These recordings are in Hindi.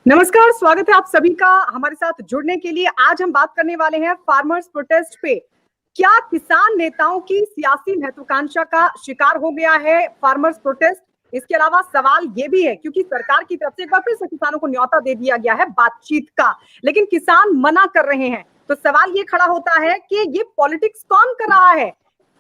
नमस्कार, स्वागत है आप सभी का हमारे साथ जुड़ने के लिए। आज हम बात करने वाले हैं फार्मर्स प्रोटेस्ट पे। क्या किसान नेताओं की सियासी महत्वाकांक्षा का शिकार हो गया है फार्मर्स प्रोटेस्ट? इसके अलावा सवाल ये भी है, क्योंकि सरकार की तरफ से एक बार फिर से किसानों को न्योता दे दिया गया है बातचीत का, लेकिन किसान मना कर रहे हैं। तो सवाल ये खड़ा होता है कि ये पॉलिटिक्स कौन कर रहा है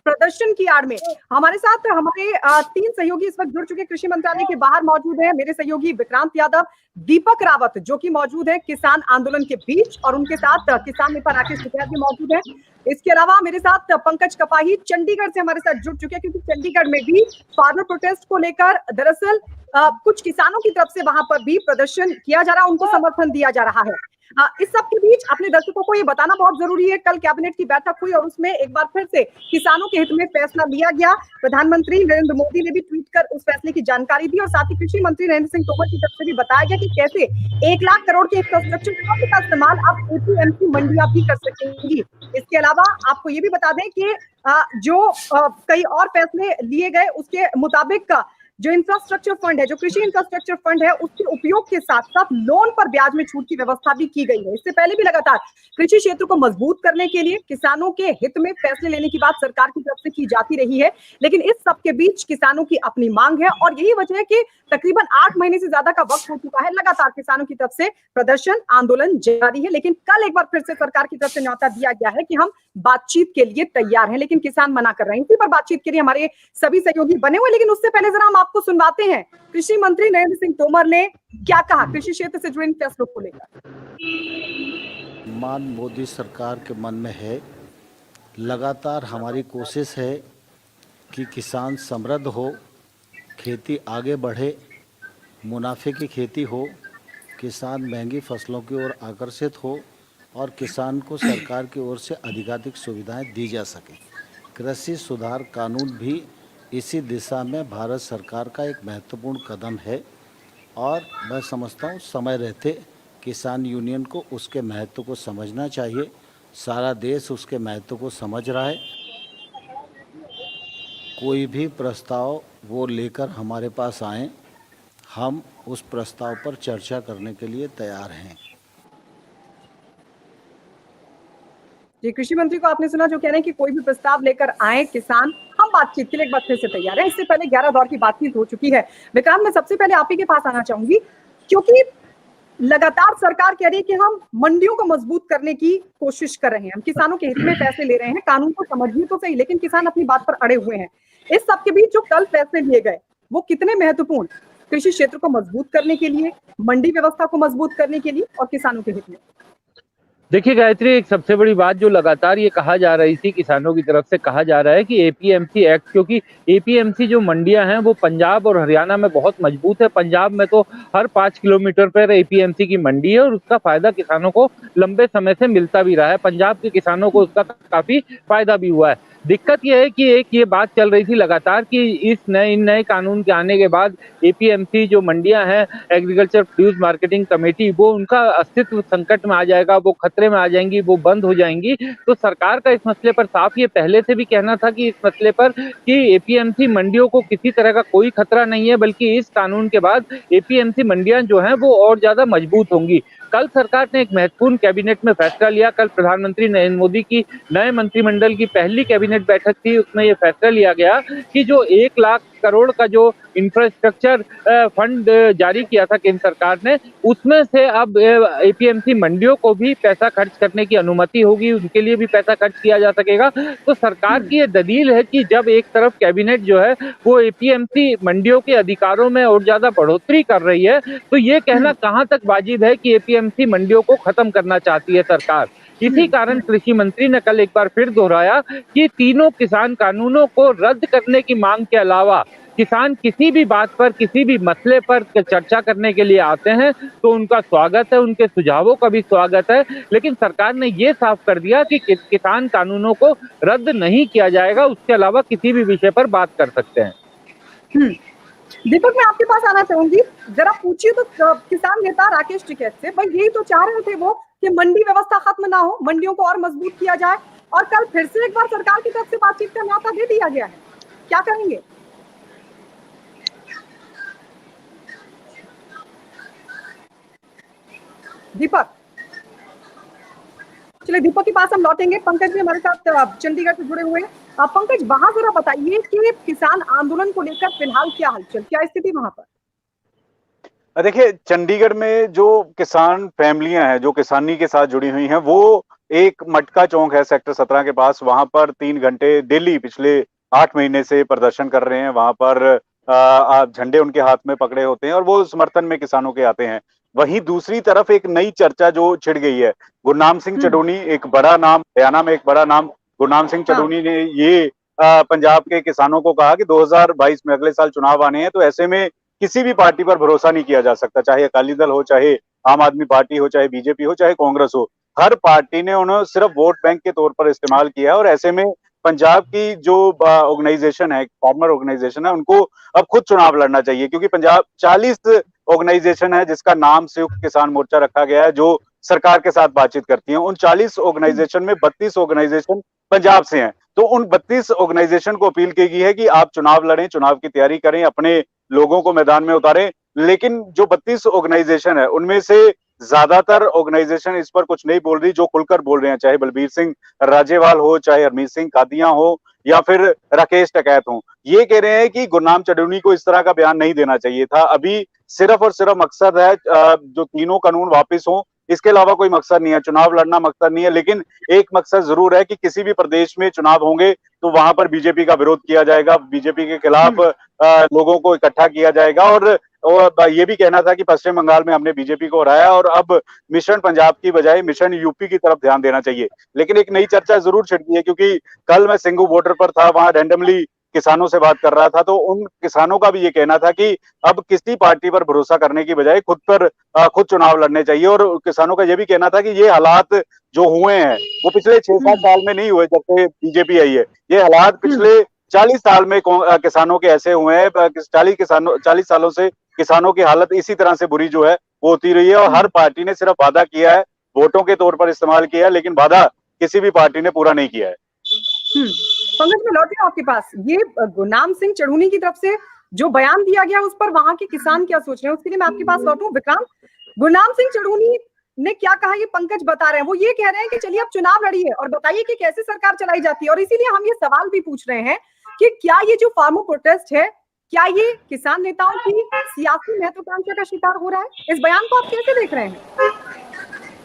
प्रदर्शन की आड़ में? हमारे साथ हमारे 3 सहयोगी इस वक्त जुड़ चुके कृषि मंत्रालय के बाहर मौजूद हैं। मेरे सहयोगी विक्रांत यादव, दीपक रावत जो कि मौजूद है किसान आंदोलन के बीच, और उनके साथ किसान नेता राकेश टिकैत भी मौजूद है। इसके अलावा मेरे साथ पंकज कपाही चंडीगढ़ से हमारे साथ जुड़ चुके हैं, क्योंकि चंडीगढ़ में भी फार्मर प्रोटेस्ट को लेकर दरअसल कुछ किसानों की तरफ से वहां पर भी प्रदर्शन किया जा रहा है, उनको समर्थन दिया जा रहा है। इस सब के बीच अपने दर्शकों को ये बताना बहुत जरूरी है, कल कैबिनेट की बैठक हुई और उसमें एक बार फिर से किसानों के हित में फैसला लिया गया। प्रधानमंत्री नरेंद्र मोदी ने भी ट्वीट कर उस फैसले की जानकारी दी, और साथ ही कृषि मंत्री नरेंद्र सिंह तोमर की तरफ से भी बताया गया कि कैसे 1 लाख करोड़ के इंफ्रास्ट्रक्चर फंड का इस्तेमाल अब एपीएमसी मंडियां भी कर सकेंगी। इसके अलावा आपको ये भी बता दें कि जो कई और फैसले लिए गए उसके मुताबिक जो इंफ्रास्ट्रक्चर फंड है, जो कृषि इंफ्रास्ट्रक्चर फंड है, उसके उपयोग के साथ साथ लोन पर ब्याज में छूट की व्यवस्था भी की गई है। इससे पहले भी लगातार कृषि क्षेत्र को मजबूत करने के लिए किसानों के हित में फैसले लेने की बात सरकार की तरफ से की जाती रही है, लेकिन इस सब के बीच किसानों की अपनी मांग है, और यही वजह है कि तकरीबन 8 महीने से ज्यादा का वक्त हो चुका है, लगातार किसानों की तरफ से प्रदर्शन आंदोलन जारी है। लेकिन कल एक बार फिर से सरकार की तरफ से न्योता दिया गया है कि हम बातचीत के लिए तैयार हैं, लेकिन किसान मना कर रहे हैं। इसी पर बातचीत के लिए हमारे सभी सहयोगी बने हुए, लेकिन उससे पहले जरा हम आपको सुनवाते हैं कृषि मंत्री नरेंद्र सिंह तोमर ने क्या कहा कृषि क्षेत्र से जुड़े फैसलों को लेकर। मान मोदी सरकार के मन में है, लगातार हमारी कोशिश है कि किसान समृद्ध हो, खेती आगे बढ़े, मुनाफे की खेती हो, किसान महंगी फसलों की ओर आकर्षित हो और किसान को सरकार की ओर से अधिकाधिक सुविधाएं दी जा सके। कृषि सुधार कानून भी इसी दिशा में भारत सरकार का एक महत्वपूर्ण कदम है, और मैं समझता हूँ समय रहते किसान यूनियन को उसके महत्व को समझना चाहिए। सारा देश उसके महत्व को समझ रहा है। कोई भी प्रस्ताव वो लेकर हमारे पास आए, हम उस प्रस्ताव पर चर्चा करने के लिए तैयार हैं। जी, कृषि मंत्री को आपने सुना जो कह रहे हैं कि कोई भी प्रस्ताव लेकर आए किसान, हम बातचीत के लिए एक बार फिर से तैयार है। इससे पहले 11 दौर की बातचीत हो चुकी है। विक्रांत, मैं सबसे पहले आप ही के पास आना चाहूंगी, क्योंकि लगातार सरकार कह रही है कि हम मंडियों को मजबूत करने की कोशिश कर रहे हैं, हम किसानों के हित में फैसले ले रहे हैं, कानून को समझिए तो सही, लेकिन किसान अपनी बात पर अड़े हुए हैं। इस सब के बीच जो कल फैसले लिए गए वो कितने महत्वपूर्ण, कृषि क्षेत्र को मजबूत करने के लिए, मंडी व्यवस्था को मजबूत करने के लिए और किसानों के हित में? देखिए गायत्री, एक सबसे बड़ी बात जो लगातार ये कहा जा रही थी, किसानों की तरफ से कहा जा रहा है कि एपीएमसी एक्ट, क्योंकि एपीएमसी जो मंडियां हैं वो पंजाब और हरियाणा में बहुत मजबूत है। पंजाब में तो हर 5 किलोमीटर पर एपीएमसी की मंडी है और उसका फायदा किसानों को लंबे समय से मिलता भी रहा है। पंजाब के किसानों को उसका काफी फायदा भी हुआ है। दिक्कत यह है कि एक ये बात चल रही थी लगातार कि इन नए कानून के आने के बाद एपीएमसी जो मंडियां हैं, एग्रीकल्चर प्रोड्यूस मार्केटिंग कमेटी, वो उनका अस्तित्व संकट में आ जाएगा, वो खतरे में आ जाएंगी, वो बंद हो जाएंगी। तो सरकार का इस मसले पर साफ ये पहले से भी कहना था कि इस मसले पर कि एपीएमसी मंडियों को किसी तरह का कोई खतरा नहीं है, बल्कि इस कानून के बाद एपीएमसी मंडियां जो हैं वो और ज्यादा मजबूत होंगी। कल सरकार ने एक महत्वपूर्ण कैबिनेट में फैसला लिया। कल प्रधानमंत्री नरेंद्र मोदी की नए मंत्रिमंडल की पहली कैबिनेट बैठक थी, उसमें यह फैसला लिया गया कि जो 1 लाख करोड़ का जो इंफ्रास्ट्रक्चर फंड जारी किया था केंद्र सरकार ने, उसमें से अब एपीएमसी मंडियों को भी पैसा खर्च करने की अनुमति होगी, उनके लिए भी पैसा खर्च किया जा सकेगा। तो सरकार की ये दलील है कि जब एक तरफ कैबिनेट जो है वो एपीएमसी मंडियों के अधिकारों में और ज्यादा बढ़ोतरी कर रही है, तो ये कहना कहां तक वाजिब है कि एपीएमसी मंडियों को खत्म करना चाहती है सरकार। इसी कारण कृषि मंत्री ने कल एक बार फिर दोहराया कि तीनों किसान कानूनों को रद्द करने की मांग के अलावा किसान किसी भी बात पर, किसी भी मसले पर चर्चा करने के लिए आते हैं तो उनका स्वागत है, उनके सुझावों का भी स्वागत है, लेकिन सरकार ने ये साफ कर दिया कि किसान कानूनों को रद्द नहीं किया जाएगा, उसके अलावा किसी भी विषय पर बात कर सकते हैं। दीपक, मैं आपके पास आना चाहूंगी, जरा पूछिए तो किसान नेता राकेश टिकैत से, भाई यही तो चाह रहे थे वो कि मंडी व्यवस्था खत्म ना हो, मंडियों को और मजबूत किया जाए, और कल फिर से एक बार सरकार की तरफ से बातचीत का न्योता दे दिया गया है, क्या करेंगे? दीपक, चलिए दीपक के पास हम लौटेंगे। पंकज भी हमारे साथ चंडीगढ़ से जुड़े हुए हैं। पंकज, वहां जरा बताइए कि किसान आंदोलन को लेकर फिलहाल क्या हलचल, क्या स्थिति वहां पर? देखिए, चंडीगढ़ में जो किसान फैमिलियां हैं, जो किसानी के साथ जुड़ी हुई हैं, वो एक मटका चौक है सेक्टर 17 के पास, वहां पर 3 घंटे डेली पिछले 8 महीने से प्रदर्शन कर रहे हैं। वहां पर झंडे उनके हाथ में पकड़े होते हैं और वो समर्थन में किसानों के आते हैं। वहीं दूसरी तरफ एक नई चर्चा जो छिड़ गई है, गुरनाम सिंह चढ़ूनी, एक बड़ा नाम, हरियाणा में एक बड़ा नाम, गुरनाम सिंह चढ़ूनी ने ये पंजाब के किसानों को कहा कि 2022 में अगले साल चुनाव आने हैं, तो ऐसे में किसी भी पार्टी पर भरोसा नहीं किया जा सकता, चाहे अकाली दल हो, चाहे आम आदमी पार्टी हो, चाहे बीजेपी हो, चाहे कांग्रेस हो। हर पार्टी ने उन्हें सिर्फ वोट बैंक के तौर पर इस्तेमाल किया है और ऐसे में पंजाब की जो ऑर्गेनाइजेशन है, फार्मर ऑर्गेनाइजेशन है, उनको अब खुद चुनाव लड़ना चाहिए, क्योंकि पंजाब 40 ऑर्गेनाइजेशन है जिसका नाम संयुक्त किसान मोर्चा रखा गया है, जो सरकार के साथ बातचीत करती है। उन 40 ऑर्गेनाइजेशन में 32 ऑर्गेनाइजेशन पंजाब से हैं। तो उन 32 ऑर्गेनाइजेशन को अपील की गई है कि आप चुनाव लड़ें, चुनाव की तैयारी करें, अपने लोगों को मैदान में उतारें। लेकिन जो 32 ऑर्गेनाइजेशन है, उनमें से ज्यादातर ऑर्गेनाइजेशन इस पर कुछ नहीं बोल रही, जो खुलकर बोल रहे हैं, चाहे बलबीर सिंह राजेवाल हो, चाहे हरमीत सिंह कादियां हो, या फिर राकेश टिकैत हो, ये कह रहे हैं कि गुरनाम चढ़ूनी को इस तरह का बयान नहीं देना चाहिए था। अभी सिर्फ और सिर्फ मकसद है जो तीनों कानून वापिस हों, इसके अलावा कोई मकसद नहीं है। चुनाव लड़ना मकसद नहीं है, लेकिन एक मकसद जरूर है कि किसी भी प्रदेश में चुनाव होंगे तो वहां पर बीजेपी का विरोध किया जाएगा, बीजेपी के खिलाफ लोगों को इकट्ठा किया जाएगा। और ये भी कहना था कि पश्चिम बंगाल में हमने बीजेपी को हराया और अब मिशन पंजाब की बजाय मिशन यूपी की तरफ ध्यान देना चाहिए। लेकिन एक नई चर्चा जरूर छिड़की है, क्योंकि कल मैं सिंगू बॉर्डर पर था, वहां रैंडमली किसानों से बात कर रहा था, तो उन किसानों का भी ये कहना था कि अब किसी पार्टी पर भरोसा करने की बजाय खुद चुनाव लड़ने चाहिए। और किसानों का ये भी कहना था कि ये हालात जो हुए हैं वो पिछले 6-7 साल में नहीं हुए जब से बीजेपी आई है। ये हालात पिछले 40 साल में किसानों के ऐसे हुए हैं। 40 सालों से किसानों की हालत इसी तरह से बुरी जो है वो होती रही है, और हर पार्टी ने सिर्फ वादा किया है, वोटों के तौर पर इस्तेमाल किया है, लेकिन वादा किसी भी पार्टी ने पूरा नहीं किया है। पंकज, मैं लौटी आपके पास। ये गुरनाम सिंह चढ़ूनी की तरफ से जो बयान दिया गया, उस पर वहां के किसान क्या सोच रहे हैं, उसके लिए मैं आपके पास लौटूं। विक्रांत, गुरनाम सिंह चढ़ूनी ने क्या कहा, ये पंकज बता रहे हैं। वो ये कह रहे हैं कि चलिए अब चुनाव लड़िए और बताइए कि कैसे सरकार चलाई जाती है। और इसीलिए हम ये सवाल भी पूछ रहे हैं कि क्या ये जो फार्मर प्रोटेस्ट है, क्या ये किसान नेताओं की सियासी महत्वाकांक्षा का शिकार हो रहा है? इस बयान को आप कैसे देख रहे हैं?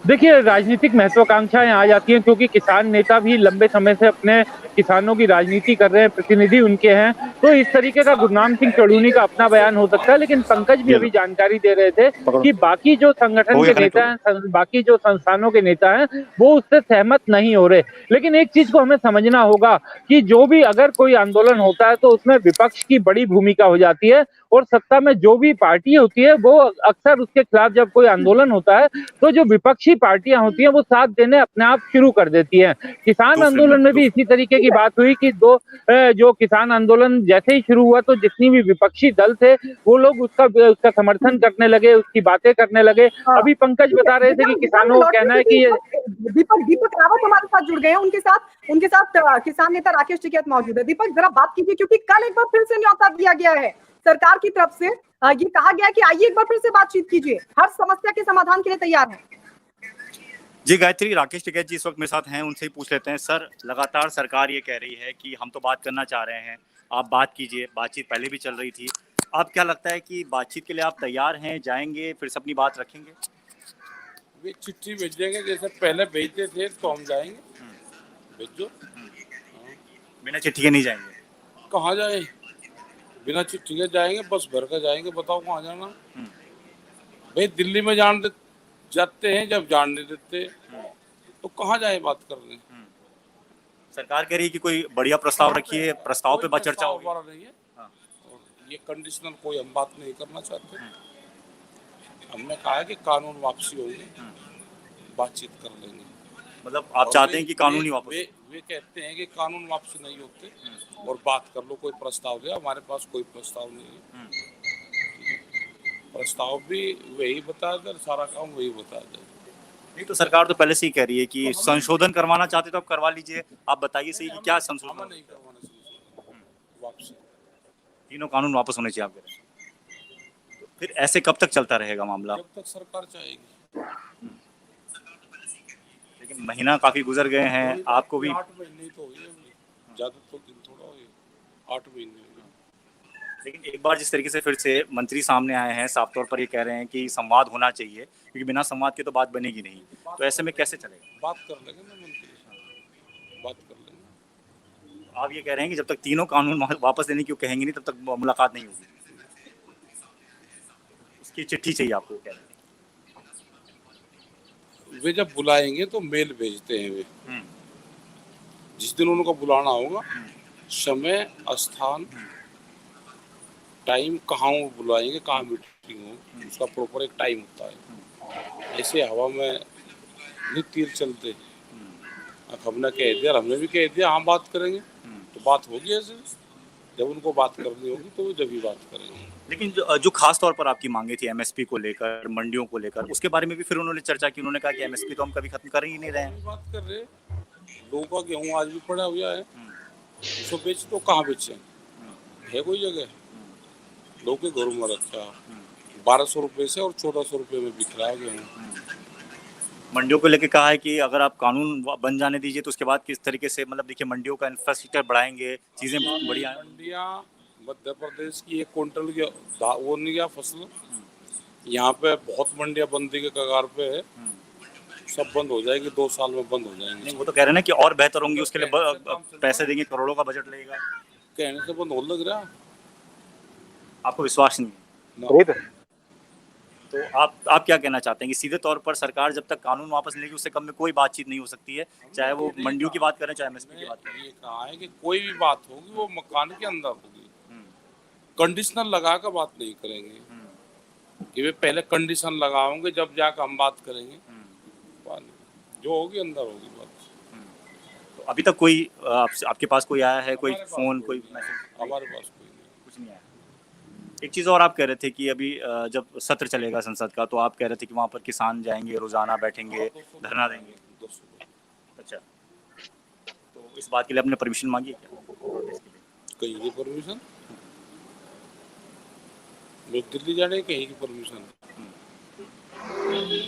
देखिए, राजनीतिक महत्वाकांक्षाएं आ जाती हैं, क्योंकि किसान नेता भी लंबे समय से अपने किसानों की राजनीति कर रहे हैं, प्रतिनिधि उनके हैं। तो इस तरीके का गुरनाम सिंह चढ़ूनी का अपना बयान हो सकता है। लेकिन पंकज भी अभी जानकारी दे रहे थे कि बाकी जो संगठन के नेता हैं, बाकी जो संस्थानों के नेता हैं, वो उससे सहमत नहीं हो रहे। लेकिन एक चीज को हमें समझना होगा कि जो भी अगर कोई आंदोलन होता है तो उसमें विपक्ष की बड़ी भूमिका हो जाती है, और सत्ता में जो भी पार्टी होती है वो अक्सर उसके खिलाफ जब कोई आंदोलन होता है तो जो विपक्षी पार्टियां होती हैं वो साथ देने अपने आप शुरू कर देती हैं। किसान आंदोलन में भी इसी तरीके की बात हुई कि जो किसान आंदोलन जैसे ही शुरू हुआ तो जितनी भी विपक्षी दल थे वो लोग उसका समर्थन करने लगे, उसकी बातें करने लगे। अभी पंकज बता रहे थे कि किसानों का कहना है कि ये दीपक रावत हमारे साथ जुड़ गए हैं, उनके साथ किसान नेता राकेश टिकैत मौजूद है। दीपक, जरा बात कीजिए, क्योंकि कल एक बार फिर से न्यौता दिया गया है सरकार की तरफ से। ये कहा गया कि आइए एक बार फिर से बातचीत कीजिए, हर समस्या के समाधान के लिए तैयार है। जी गायत्री, राकेश टिकैत जी इस वक्त मेरे साथ हैं, उनसे ही पूछ लेते हैं। सर, लगातार सरकार ये कह रही है कि हम तो बात करना चाह रहे हैं, आप बात कीजिए, बातचीत पहले भी चल रही थी। आप क्या लगता है कि बातचीत के लिए आप तैयार हैं, जाएंगे, फिर से अपनी बात रखेंगे? वे चिट्ठी भेजेंगे जैसे पहले भेजते थे तो हम जाएंगे। भेजो। बिना चिट्ठी के नहीं जाएंगे? कहाँ जाए? बिना चिट्ठी के जाएंगे, बस भर कर जाएंगे। बताओ कहाँ जाना? भाई दिल्ली में जाते हैं, जब जान नहीं देते तो कहाँ जाए बात करने? सरकार कह रही है कि कोई बढ़िया प्रस्ताव रखिए, प्रस्ताव पे बात चर्चा होगी। नहीं है। और ये कंडीशनल कोई हम बात नहीं करना चाहते। हमने कहा है कि कानून वापसी होगी, बातचीत कर लेंगे। मतलब आप चाहते हैं कि कानूनी वापसी? वे कहते हैं कि कानून वापसी नहीं होते और बात कर लो, कोई प्रस्ताव दे। हमारे पास कोई प्रस्ताव नहीं है। प्रस्ताव भी वही बता दे, सारा काम वही बता दे। नहीं तो सरकार तो पहले से ही कह रही है कि संशोधन करवाना चाहते तो आप करवा लीजिए। आप बताइए सही कि क्या संशोधन? नहीं करवाना चाहिए वापसी। तीनों कानून वापस होने चाहिए आप कह रहे हैं। तो फिर ऐसे कब तक चलता रहेगा मामला? जब तक सरकार चाहेगी। महीना काफी गुजर गए हैं, आपको भी 8 महीने ही तो हुए हैं, ज्यादा तो दिन थोड़ा हुए, 8 महीने हुए। लेकिन एक बार जिस तरीके से फिर से मंत्री सामने आए हैं, साफ तौर पर ये कह रहे हैं कि संवाद होना चाहिए, क्योंकि बिना संवाद के तो बात बनेगी नहीं। तो ऐसे में कैसे चलेगा? बात कर लेंगे ना मंत्री से, बात कर लेंगे। आप ये कह रहे हैं कि जब तक तीनों कानून वापस लेने की कहेंगे नहीं, तब तक मुलाकात नहीं होगी, उसकी चिट्ठी चाहिए आपको, कह रहे हैं। वे जब बुलाएंगे तो मेल भेजते हैं वे, जिस दिन उनको बुलाना होगा, समय, स्थान, टाइम, कहाँ वो बुलाएंगे, कहाँ मीटिंग हो, उसका प्रॉपर एक टाइम होता है। ऐसे हवा में नहीं तीर चलते। अब हमने कह दिया, हमने भी कह दिया हम बात करेंगे, तो बात होगी ऐसे। जब उनको बात करनी होगी तो वो जब भी बात करेंगे। लेकिन जो खास तौर पर आपकी मांगे थी एमएसपी को लेकर, मंडियों को लेकर, उसके बारे में भी फिर उन्होंने चर्चा की। उन्होंने कहा कि एमएसपी तो हम कभी खत्म कर ही नहीं रहे हैं। बात कर रहे, लोगों का गेहूँ आज भी पड़ा हुआ है, उसको बेच तो कहाँ बेचे है कोई जगह? लोगों के घरों में रखा 1200 रुपये से और 1400 रुपये में बिक रहा है गेहूँ। मंडियों को लेकर कहा है कि अगर आप कानून बन जाने दीजिए तो उसके बाद किस तरीके से, मतलब देखिए मंडियों का इंफ्रास्ट्रक्चर बढ़ाएंगे, चीजें बढ़िया। मंडियाँ मध्य प्रदेश की 1 क्विंटल की वो नहीं गया फसल, यहाँ पे बहुत मंडियाँ बंदी के कगार पे है, सब बंद हो जाएगी, 2 साल में बंद हो जाएंगे। नहीं, वो तो कह रहे हैं ना कि और बेहतर होंगी, उसके लिए पैसे देंगे, करोड़ों का बजट लगेगा। कहने से बंद हो लग रहा, आपको विश्वास नहीं है? तो आप क्या कहना चाहते हैं कि सीधे तौर पर सरकार जब तक कानून वापस लेगी उससे कम में कोई बातचीत नहीं हो सकती है, चाहे वो मंडियों की बात करें चाहे एमएसपी की बात करें? ये कहा है कि कोई भी बात होगी वो मकान के अंदर होगी, कंडीशनल लगा कर बात नहीं करेंगे कि वे पहले कंडीशन लगाओगे जब जाकर हम बात करेंगे। जो होगी अंदर होगी बात। तो अभी तक कोई आपके पास कोई आया है, कोई फोन, कोई मैसेज? हमारे पास कोई नहीं, कुछ नहीं आया। एक चीज़ और आप कह रहे थे कि अभी जब सत्र चलेगा संसद का, तो आप कह रहे थे कि वहाँ पर किसान जाएंगे, रोजाना बैठेंगे, धरना देंगे। 200। अच्छा, तो इस बात के लिए आपने परमिशन मांगी है क्या? कहीं की परमिशन? लोग दिल्ली जाने कहीं की परमिशन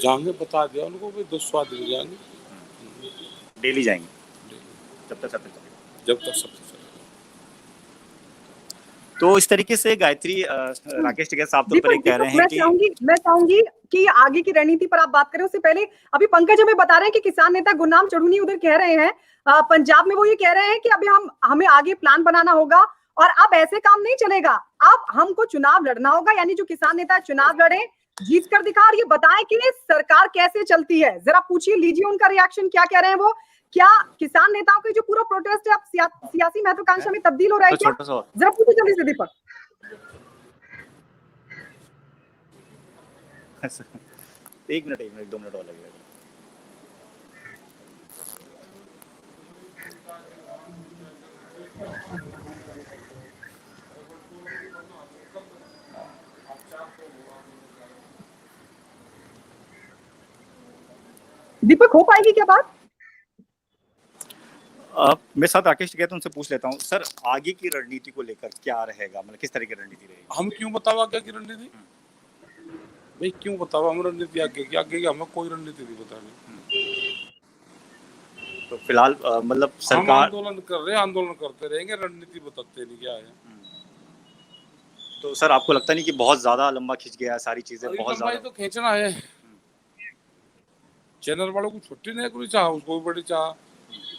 जाएंगे, बता दिया उनको भी 200 आदमी जाएंगे, डेली जाएंगे जब तक सत्र चलेगा। जब तक सब चलेगा। तो इस तरीके से गायत्री राकेश टिकैत साहब तौर पर ये कह रहे हैं कि मैं चाहूंगी कि आगे की रणनीति पर आप बात करें, उससे पहले अभी पंकज हमें बता रहे हैं कि किसान नेता गुरनाम चढ़ूनी उधर कह रहे हैं पंजाब में, वो ये कह रहे हैं कि अभी हमें आगे प्लान बनाना होगा और अब ऐसे काम नहीं चलेगा, अब हमको चुनाव लड़ना होगा। यानी जो किसान नेता चुनाव लड़े, जीत कर दिखा और ये बताएं कि सरकार कैसे चलती है। जरा पूछिए, लीजिए उनका रिएक्शन, क्या कह रहे हैं वो। क्या किसान नेताओं के जो पूरा प्रोटेस्ट है अब सियासी महत्वाकांक्षा में तब्दील हो रहा है क्या? जरा पूछिए जल्दी से दीपक। एक मिनट 2 मिनट और लगेगा। दीपक, हो पाएगी क्या बात? मेरे साथ राकेश टिकैत, उनसे पूछ लेता हूँ। सर, आगे की रणनीति को लेकर क्या रहेगा, मतलब किस तरह की रणनीति रहेगी? हम क्यों बताओ आगे की रणनीति? भाई क्यों बताओ हम रणनीति आगे की हमें कोई रणनीति नहीं बतानी। तो फिलहाल मतलब सरकार आंदोलन कर रहे हैं, आंदोलन करते रहेंगे, रणनीति बताते नहीं क्या है। तो सर आपको लगता नहीं कि बहुत ज्यादा लंबा खिंच गया है सारी चीजें? बहुत ज्यादा तो खींचना है, चैनल वालों को छुट्टी नहीं कोई चाह, उसको भी बड़ी चाह,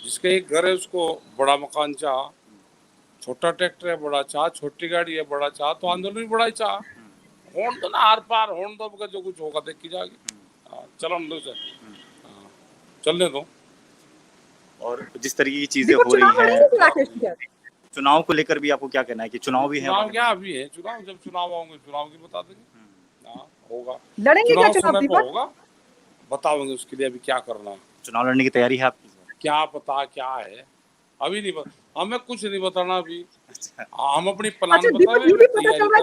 जिसका एक घर है उसको बड़ा मकान चाह, छोटा ट्रैक्टर है बड़ा चाह, छोटी गाड़ी है बड़ा चाह, तो आंदोलन भी बड़ा ही चाह। होन तो ना आर पार होन दो, जो कुछ होगा देख की जाएगी। चलो चलने दो। और जिस तरीके की चीजें हो रही हैं, चुनाव को लेकर भी आपको क्या कहना है कि चुनाव भी है? चुनाव क्या अभी है? चुनाव जब चुनाव होंगे चुनाव की बता देंगे। होगा, लड़ेंगे क्या चुनाव? होगा, बताओगे उसके लिए अभी क्या करना है। चुनाव लड़ने की तैयारी है आपकी? क्या पता क्या है, अभी नहीं पता, हमें कुछ नहीं बताना अभी। हम अपनी प्लान बता रहे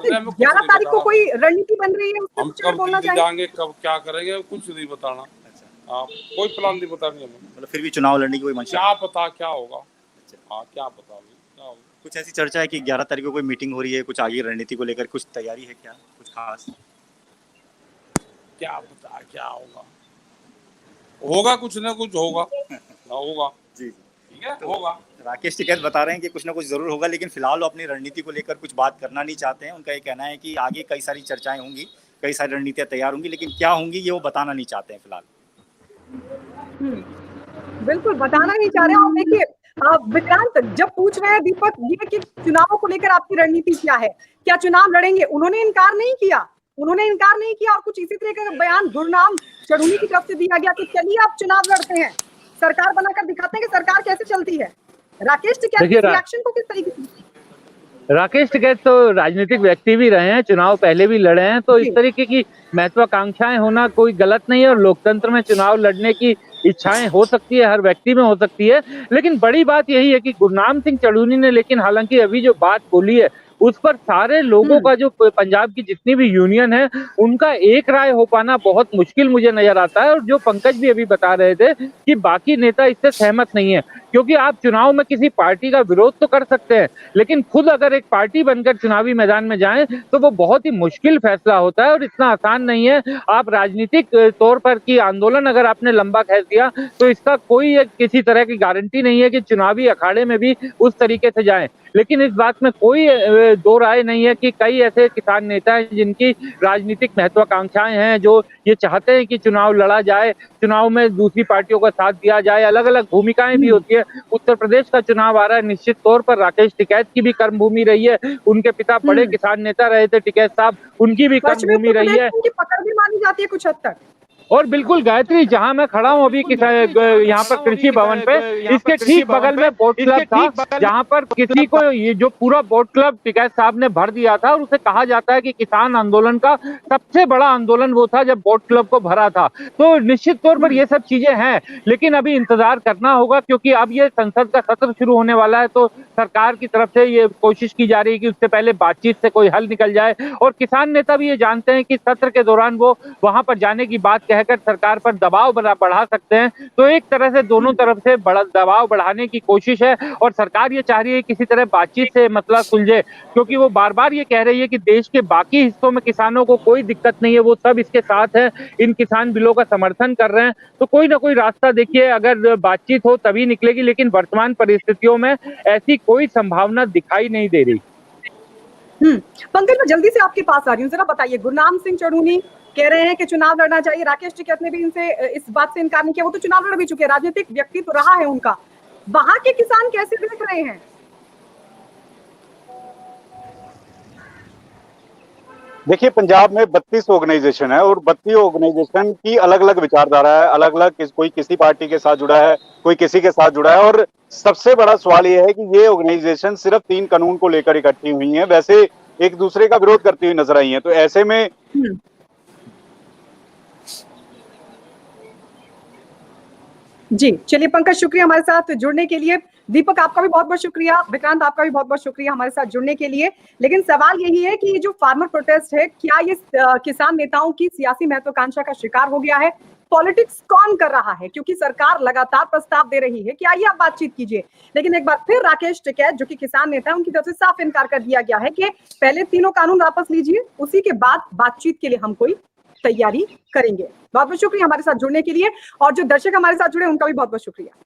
हैं। 11 तारीख को कोई रणनीति बन रही है, हम कब जाएंगे, कब क्या करेंगे, कुछ नहीं बताना। कोई प्लान नहीं बतानी हमें। मतलब फिर भी चुनाव लड़ने की कोई मंशा? क्या पता क्या होगा। क्या पता क्या होगा। कुछ ऐसी चर्चा है कि 11 तारीख को कोई मीटिंग हो रही है, कुछ आगे रणनीति को लेकर कुछ तैयारी है क्या, कुछ खास? क्या पता क्या होगा। होगा कुछ ना कुछ होगा होगा। जी ठीक है, होगा। राकेश टिकैत बता रहे हैं कि कुछ ना कुछ जरूर होगा, लेकिन फिलहाल वो अपनी रणनीति को लेकर कुछ बात करना नहीं चाहते हैं। उनका ये कहना है कि आगे कई सारी चर्चाएं होंगी, कई सारी रणनीतियां तैयार होंगी, लेकिन क्या होंगी ये वो बताना नहीं चाहते हैं फिलहाल। बिल्कुल बताना नहीं चाह रहे हैं। और देखिए विक्रांत जब पूछ रहे हैं दीपक ये कि चुनावों को लेकर आपकी रणनीति क्या है, क्या चुनाव लड़ेंगे, उन्होंने इनकार नहीं किया। और कुछ इसी तरह का बयान गुरनाम चढ़ूनी की तरफ से दिया गया कि चलिए आप चुनाव लड़ते हैं, सरकार बनाकर दिखाते हैं कि सरकार कैसे चलती है। राकेश टिकैत के रिएक्शन को किस तरीके से? राकेश टिकैत तो राजनीतिक व्यक्ति भी रहे हैं, चुनाव पहले भी लड़े हैं, तो इस तरीके की महत्वाकांक्षाएं होना कोई गलत नहीं है। और लोकतंत्र में चुनाव लड़ने की इच्छाएं हो सकती है, हर व्यक्ति में हो सकती है। लेकिन बड़ी बात यही है कि गुरनाम सिंह चढ़ूनी ने लेकिन हालांकि अभी जो बात बोली है उस पर सारे लोगों का, जो पंजाब की जितनी भी यूनियन है, उनका एक राय हो पाना बहुत मुश्किल मुझे नजर आता है। और जो पंकज भी अभी बता रहे थे कि बाकी नेता इससे सहमत नहीं है, क्योंकि आप चुनाव में किसी पार्टी का विरोध तो कर सकते हैं, लेकिन खुद अगर एक पार्टी बनकर चुनावी मैदान में जाएं तो वो बहुत ही मुश्किल फैसला होता है और इतना आसान नहीं है। आप राजनीतिक तौर पर की आंदोलन अगर आपने लंबा खींच दिया तो इसका कोई किसी तरह की गारंटी नहीं है कि चुनावी अखाड़े में भी उस तरीके से जाएं। लेकिन इस बात में कोई दो राय नहीं है कि कई ऐसे किसान नेता हैं जिनकी राजनीतिक महत्वाकांक्षाएं हैं, जो ये चाहते हैं कि चुनाव लड़ा जाए, चुनाव में दूसरी पार्टियों का साथ दिया जाए। अलग अलग भूमिकाएं भी होती है। उत्तर प्रदेश का चुनाव आ रहा है, निश्चित तौर पर राकेश टिकैत की भी कर्मभूमि रही है। उनके पिता बड़े किसान नेता रहे थे टिकैत साहब, उनकी भी कर्मभूमि रही है। उनकी पकड़ भी मानी जाती है कुछ हद तक। और बिल्कुल गायत्री, जहां मैं खड़ा हूं अभी यहाँ पर कृषि भवन पे, इसके ठीक बगल में बोट क्लब था, जहां पर किसी को ये जो पूरा बोट क्लब टिकैत साहब ने भर दिया था। और उसे कहा जाता है कि किसान आंदोलन का सबसे बड़ा आंदोलन वो था जब बोट क्लब को भरा था। तो निश्चित तौर पर ये सब चीजें हैं, लेकिन अभी इंतजार करना होगा, क्योंकि अब ये संसद का सत्र शुरू होने वाला है। तो सरकार की तरफ से ये कोशिश की जा रही है कि उससे पहले बातचीत से कोई हल निकल जाए। और किसान नेता भी ये जानते हैं कि सत्र के दौरान वो वहां पर जाने की बात कहकर सरकार पर दबाव बढ़ा सकते हैं। तो एक तरह से दोनों तरफ से बड़ा दबाव बढ़ाने की कोशिश है और सरकार ये चाह रही है किसी तरह बातचीत से मसला सुलझे, क्योंकि वो बार बार ये कह रही है कि देश के बाकी हिस्सों में किसानों को कोई दिक्कत नहीं है, वो सब इसके साथ है, इन किसान बिलों का समर्थन कर रहे हैं। तो कोई ना कोई रास्ता देखिए, अगर बातचीत हो तभी निकलेगी, लेकिन वर्तमान परिस्थितियों में ऐसी कोई संभावना दिखाई नहीं दे रही। पंकज, मैं जल्दी से आपके पास आ रही हूँ, जरा बताइए, गुरनाम सिंह चढ़ूनी कह रहे हैं कि चुनाव लड़ना चाहिए, राकेश टिकैत ने भी इनसे इस बात से इनकार नहीं किया, वो तो चुनाव लड़ भी चुके हैं, राजनीतिक व्यक्ति तो रहा है उनका। वहां के किसान कैसे देख रहे हैं? देखिए, पंजाब में 32 ऑर्गेनाइजेशन है और 32 ऑर्गेनाइजेशन की अलग अलग विचारधारा है, अलग अलग, कोई किसी पार्टी के साथ जुड़ा है, कोई किसी के साथ जुड़ा है। और सबसे बड़ा सवाल यह है कि ये ऑर्गेनाइजेशन सिर्फ 3 कानून को लेकर इकट्ठी हुई है, वैसे एक दूसरे का विरोध करती हुई नजर आई है। तो ऐसे में जी चलिए पंकज, शुक्रिया हमारे साथ जुड़ने के लिए। दीपक आपका भी बहुत बहुत शुक्रिया, विक्रांत आपका भी बहुत बहुत शुक्रिया हमारे साथ जुड़ने के लिए। लेकिन सवाल यही है कि ये जो फार्मर प्रोटेस्ट है, क्या ये किसान नेताओं की सियासी महत्वाकांक्षा का शिकार हो गया है? पॉलिटिक्स कौन कर रहा है? क्योंकि सरकार लगातार प्रस्ताव दे रही है कि आइए आप बातचीत कीजिए, लेकिन एक बार फिर राकेश टिकैत जो कि किसान नेता है, उनकी तरफ से साफ इनकार कर दिया गया है कि पहले तीनों कानून वापस लीजिए, उसी के बाद बातचीत के लिए हम कोई तैयारी करेंगे। बहुत बहुत शुक्रिया हमारे साथ जुड़ने के लिए, और जो दर्शक हमारे साथ जुड़े उनका भी बहुत बहुत शुक्रिया।